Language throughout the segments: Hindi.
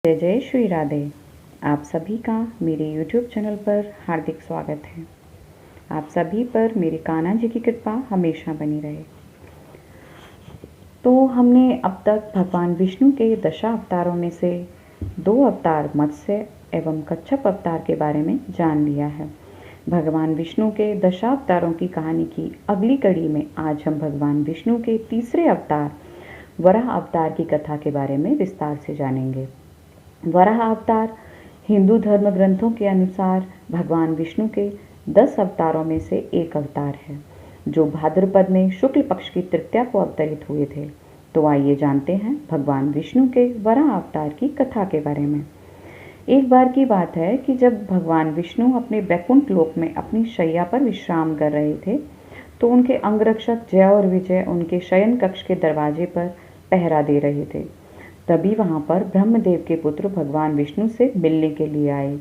जय जय श्री राधे। आप सभी का मेरे YouTube चैनल पर हार्दिक स्वागत है। आप सभी पर मेरे कान्हा जी की कृपा हमेशा बनी रहे। तो हमने अब तक भगवान विष्णु के दशा अवतारों में से 2 अवतार मत्स्य एवं कच्छप अवतार के बारे में जान लिया है। भगवान विष्णु के दशा अवतारों की कहानी की अगली कड़ी में आज हम भगवान विष्णु के तीसरे अवतार वराह अवतार की कथा के बारे में विस्तार से जानेंगे। वराह अवतार हिंदू धर्म ग्रंथों के अनुसार भगवान विष्णु के 10 अवतारों में से एक अवतार है, जो भाद्रपद में शुक्ल पक्ष की तृतीया को अवतरित हुए थे। तो आइए जानते हैं भगवान विष्णु के वराह अवतार की कथा के बारे में। एक बार की बात है कि जब भगवान विष्णु अपने वैकुंठ लोक में अपनी शैया पर विश्राम कर रहे थे, तो उनके अंगरक्षक जय और विजय उनके शयन कक्ष के दरवाजे पर पहरा दे रहे थे। तभी वहां पर ब्रह्मदेव के पुत्र भगवान विष्णु से मिलने के लिए आए।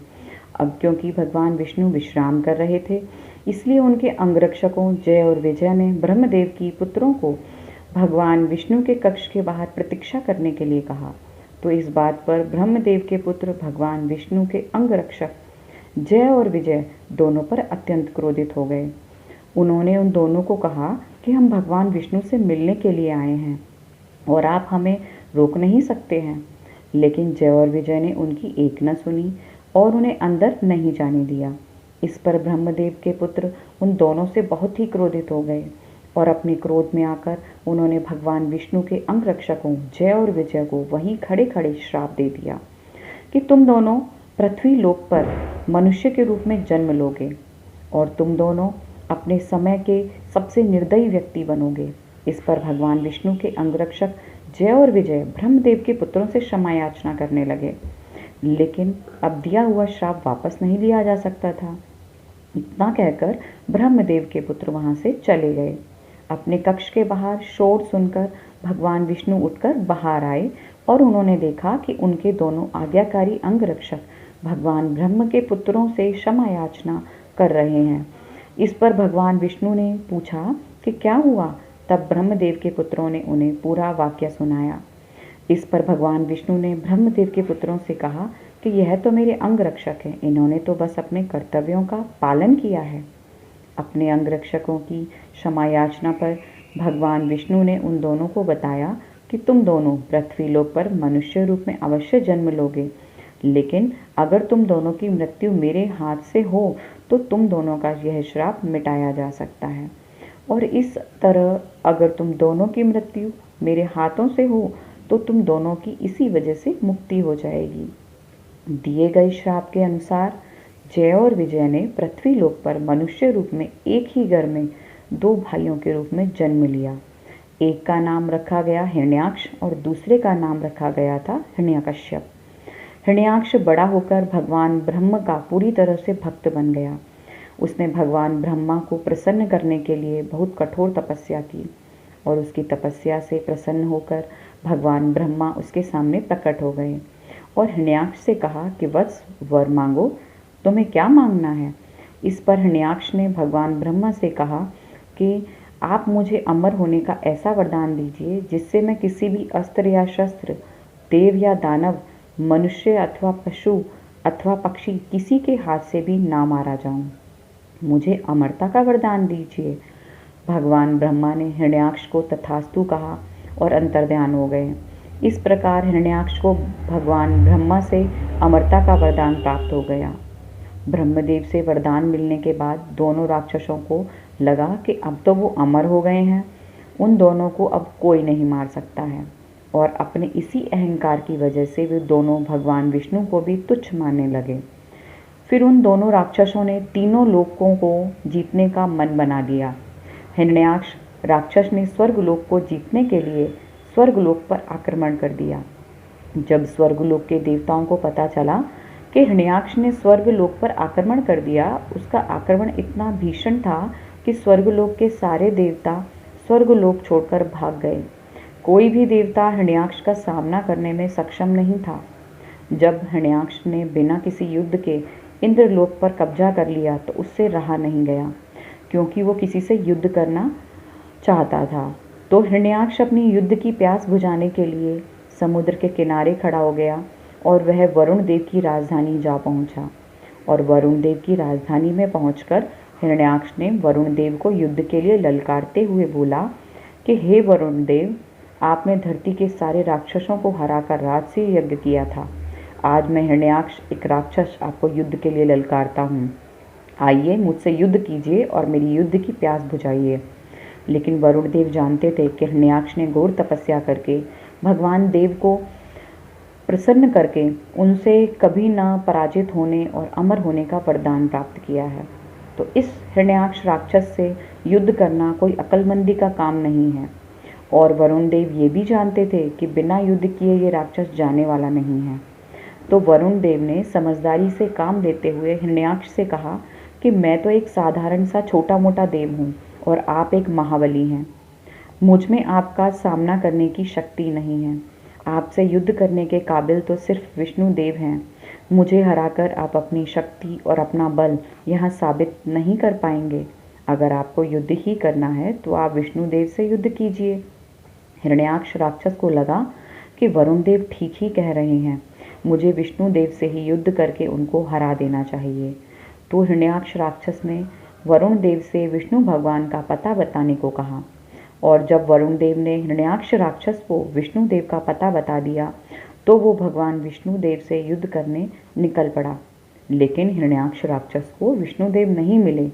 अब क्योंकि भगवान विष्णु विश्राम कर रहे थे, इसलिए उनके अंगरक्षकों जय और विजय ने ब्रह्मदेव की पुत्रों को भगवान विष्णु के कक्ष के बाहर प्रतीक्षा करने के लिए कहा। तो इस बात पर ब्रह्मदेव के पुत्र भगवान विष्णु के अंगरक्षक जय और विजय दोनों पर अत्यंत क्रोधित हो गए। उन्होंने उन दोनों को कहा कि हम भगवान विष्णु से मिलने के लिए आए हैं और आप हमें रोक नहीं सकते हैं। लेकिन जय और विजय ने उनकी एक न सुनी और उन्हें अंदर नहीं जाने दिया। इस पर ब्रह्मदेव के पुत्र उन दोनों से बहुत ही क्रोधित हो गए और अपने क्रोध में आकर उन्होंने भगवान विष्णु के अंगरक्षकों जय और विजय को वहीं खड़े खड़े श्राप दे दिया कि तुम दोनों पृथ्वी लोक पर मनुष्य के रूप में जन्म लोगे और तुम दोनों अपने समय के सबसे निर्दयी व्यक्ति बनोगे। इस पर भगवान विष्णु के अंगरक्षक जय और विजय ब्रह्मदेव के पुत्रों से क्षमा याचना करने लगे, लेकिन अब दिया हुआ श्राप वापस नहीं लिया जा सकता था। इतना कहकर ब्रह्मदेव के पुत्र वहां से चले गए। अपने कक्ष के बाहर शोर सुनकर भगवान विष्णु उठकर बाहर आए और उन्होंने देखा कि उनके दोनों आज्ञाकारी अंगरक्षक भगवान ब्रह्म के पुत्रों से क्षमा याचना कर रहे हैं। इस पर भगवान विष्णु ने पूछा कि क्या हुआ। तब ब्रह्मदेव के पुत्रों ने उन्हें पूरा वाक्य सुनाया। इस पर भगवान विष्णु ने ब्रह्मदेव के पुत्रों से कहा कि यह तो मेरे अंगरक्षक हैं, इन्होंने तो बस अपने कर्तव्यों का पालन किया है। अपने अंगरक्षकों की क्षमा याचना पर भगवान विष्णु ने उन दोनों को बताया कि तुम दोनों पृथ्वी लोक पर मनुष्य रूप में अवश्य जन्म लोगे, लेकिन अगर तुम दोनों की मृत्यु मेरे हाथ से हो तो तुम दोनों का यह श्राप मिटाया जा सकता है, और इस तरह अगर तुम दोनों की मृत्यु मेरे हाथों से हो तो तुम दोनों की इसी वजह से मुक्ति हो जाएगी। दिए गए श्राप के अनुसार जय और विजय ने पृथ्वी लोक पर मनुष्य रूप में एक ही घर में 2 भाइयों के रूप में जन्म लिया। एक का नाम रखा गया हिरण्याक्ष और दूसरे का नाम रखा गया था हिरण्यकश्यप। हिरण्याक्ष बड़ा होकर भगवान ब्रह्म का पूरी तरह से भक्त बन गया। उसने भगवान ब्रह्मा को प्रसन्न करने के लिए बहुत कठोर तपस्या की और उसकी तपस्या से प्रसन्न होकर भगवान ब्रह्मा उसके सामने प्रकट हो गए और हिरण्याक्ष से कहा कि वत्स वर मांगो, तुम्हें क्या मांगना है। इस पर हिरण्याक्ष ने भगवान ब्रह्मा से कहा कि आप मुझे अमर होने का ऐसा वरदान दीजिए जिससे मैं किसी भी अस्त्र या शस्त्र, देव या दानव, मनुष्य अथवा पशु अथवा पक्षी किसी के हाथ से भी ना मारा जाऊं। मुझे अमरता का वरदान दीजिए। भगवान ब्रह्मा ने हिरण्याक्ष को तथास्तु कहा और अंतर्ध्यान हो गए। इस प्रकार हिरण्याक्ष को भगवान ब्रह्मा से अमरता का वरदान प्राप्त हो गया। ब्रह्मदेव से वरदान मिलने के बाद दोनों राक्षसों को लगा कि अब तो वो अमर हो गए हैं, उन दोनों को अब कोई नहीं मार सकता है, और अपने इसी अहंकार की वजह से वे दोनों भगवान विष्णु को भी तुच्छ मानने लगे। फिर उन दोनों राक्षसों ने तीनों लोकों को जीतने का मन बना लिया। हिरण्याक्ष राक्षस ने स्वर्गलोक को जीतने के लिए स्वर्गलोक पर आक्रमण कर दिया। जब स्वर्गलोक के देवताओं को पता चला कि हिरण्याक्ष ने स्वर्गलोक पर आक्रमण कर दिया, उसका आक्रमण इतना भीषण था कि स्वर्गलोक के सारे देवता स्वर्गलोक छोड़कर भाग गए। कोई भी देवता हिरण्याक्ष का सामना करने में सक्षम नहीं था। जब हिरण्याक्ष ने बिना किसी युद्ध के इंद्रलोक पर कब्जा कर लिया तो उससे रहा नहीं गया, क्योंकि वो किसी से युद्ध करना चाहता था। तो हिरण्याक्ष अपनी युद्ध की प्यास बुझाने के लिए समुद्र के किनारे खड़ा हो गया और वह वरुण देव की राजधानी जा पहुंचा। और वरुण देव की राजधानी में पहुंचकर हिरण्याक्ष ने वरुण देव को युद्ध के लिए ललकारते हुए बोला कि हे वरुण देव, आपने धरती के सारे राक्षसों को हराकर राजसी यज्ञ किया था। आज मैं हिरण्याक्ष, एक राक्षस, आपको युद्ध के लिए ललकारता हूँ। आइए, मुझसे युद्ध कीजिए और मेरी युद्ध की प्यास बुझाइए। लेकिन वरुण देव जानते थे कि हिरण्याक्ष ने घोर तपस्या करके भगवान देव को प्रसन्न करके उनसे कभी न पराजित होने और अमर होने का वरदान प्राप्त किया है। तो इस हिरण्याक्ष राक्षस से युद्ध करना कोई अक्लमंदी का काम नहीं है। और वरुण देव ये भी जानते थे कि बिना युद्ध किए ये राक्षस जाने वाला नहीं है। तो वरुण देव ने समझदारी से काम लेते हुए हिरण्याक्ष से कहा कि मैं तो एक साधारण सा छोटा मोटा देव हूँ और आप एक महाबली हैं। मुझ में आपका सामना करने की शक्ति नहीं है। आपसे युद्ध करने के काबिल तो सिर्फ विष्णु देव हैं। मुझे हराकर आप अपनी शक्ति और अपना बल यहाँ साबित नहीं कर पाएंगे। अगर आपको युद्ध ही करना है तो आप विष्णु देव से युद्ध कीजिए। हिरण्याक्ष राक्षस को लगा कि वरुण देव ठीक ही कह रहे हैं, मुझे विष्णु देव से ही युद्ध करके उनको हरा देना चाहिए। तो हिरण्याक्ष राक्षस ने वरुण देव से विष्णु भगवान का पता बताने को कहा। और जब वरुण देव ने हिरण्याक्ष राक्षस को विष्णु देव का पता बता दिया तो वो भगवान विष्णु देव से युद्ध करने निकल पड़ा। लेकिन हिरण्याक्ष राक्षस को विष्णु देव नहीं मिले।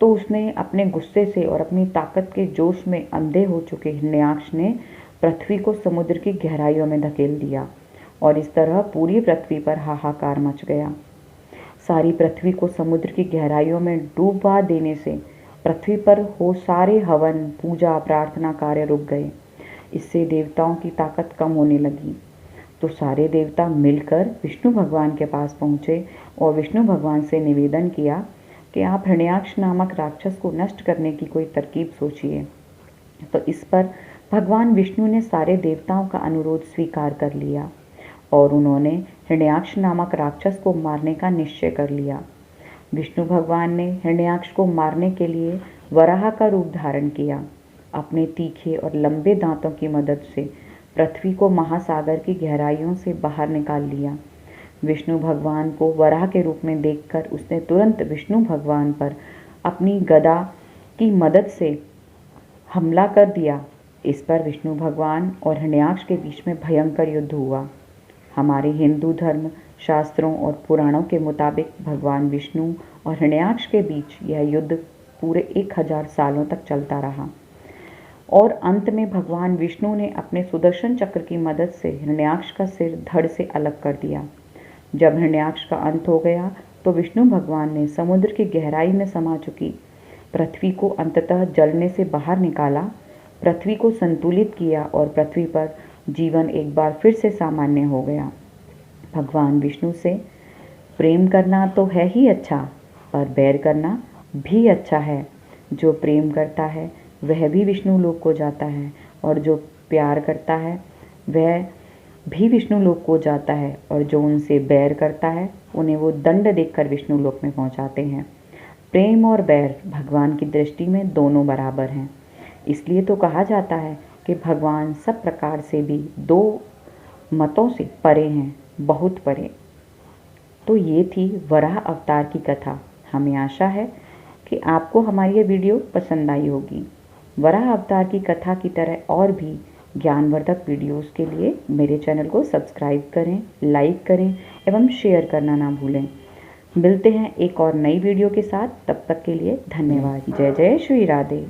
तो उसने अपने गुस्से से और अपनी ताकत के जोश में अंधे हो चुके हिरण्याक्ष ने पृथ्वी को समुद्र की गहराइयों में धकेल दिया। और इस तरह पूरी पृथ्वी पर हाहाकार मच गया। सारी पृथ्वी को समुद्र की गहराइयों में डूबा देने से पृथ्वी पर हो सारे हवन, पूजा, प्रार्थना कार्य रुक गए। इससे देवताओं की ताकत कम होने लगी। तो सारे देवता मिलकर विष्णु भगवान के पास पहुँचे और विष्णु भगवान से निवेदन किया कि आप हिरण्याक्ष नामक राक्षस को नष्ट करने की कोई तरकीब सोचिए। तो इस पर भगवान विष्णु ने सारे देवताओं का अनुरोध स्वीकार कर लिया और उन्होंने हिरण्याक्ष नामक राक्षस को मारने का निश्चय कर लिया। विष्णु भगवान ने हिरण्याक्ष को मारने के लिए वराह का रूप धारण किया। अपने तीखे और लंबे दांतों की मदद से पृथ्वी को महासागर की गहराइयों से बाहर निकाल लिया। विष्णु भगवान को वराह के रूप में देखकर उसने तुरंत विष्णु भगवान पर अपनी गदा की मदद से हमला कर दिया। इस पर विष्णु भगवान और हिरण्याक्ष के बीच में भयंकर युद्ध हुआ। हमारे हिंदू धर्म शास्त्रों और पुराणों के मुताबिक भगवान विष्णु और हिरण्याक्ष के बीच यह युद्ध पूरे 1000 सालों तक चलता रहा। और अंत में भगवान विष्णु ने अपने सुदर्शन चक्र की मदद से हिरण्याक्ष का सिर धड़ से अलग कर दिया। जब हिरण्याक्ष का अंत हो गया तो विष्णु भगवान ने समुद्र की गहराई में समा चुकी पृथ्वी को अंततः जलने से बाहर निकाला, पृथ्वी को संतुलित किया और पृथ्वी पर जीवन एक बार फिर से सामान्य हो गया। भगवान विष्णु से प्रेम करना तो है ही अच्छा, पर बैर करना भी अच्छा है। जो प्रेम करता है वह भी विष्णु लोक को जाता है और जो प्यार करता है वह भी विष्णु लोक को जाता है, और जो उनसे बैर करता है उन्हें वो दंड देकर विष्णु लोक में पहुंचाते हैं। प्रेम और बैर भगवान की दृष्टि में दोनों बराबर हैं। इसलिए तो कहा जाता है कि भगवान सब प्रकार से भी दो मतों से परे हैं, बहुत परे। तो ये थी वराह अवतार की कथा। हमें आशा है कि आपको हमारी ये वीडियो पसंद आई होगी। वराह अवतार की कथा की तरह और भी ज्ञानवर्धक वीडियोस के लिए मेरे चैनल को सब्सक्राइब करें, लाइक करें एवं शेयर करना ना भूलें। मिलते हैं एक और नई वीडियो के साथ, तब तक के लिए धन्यवाद। जय जय श्री राधे।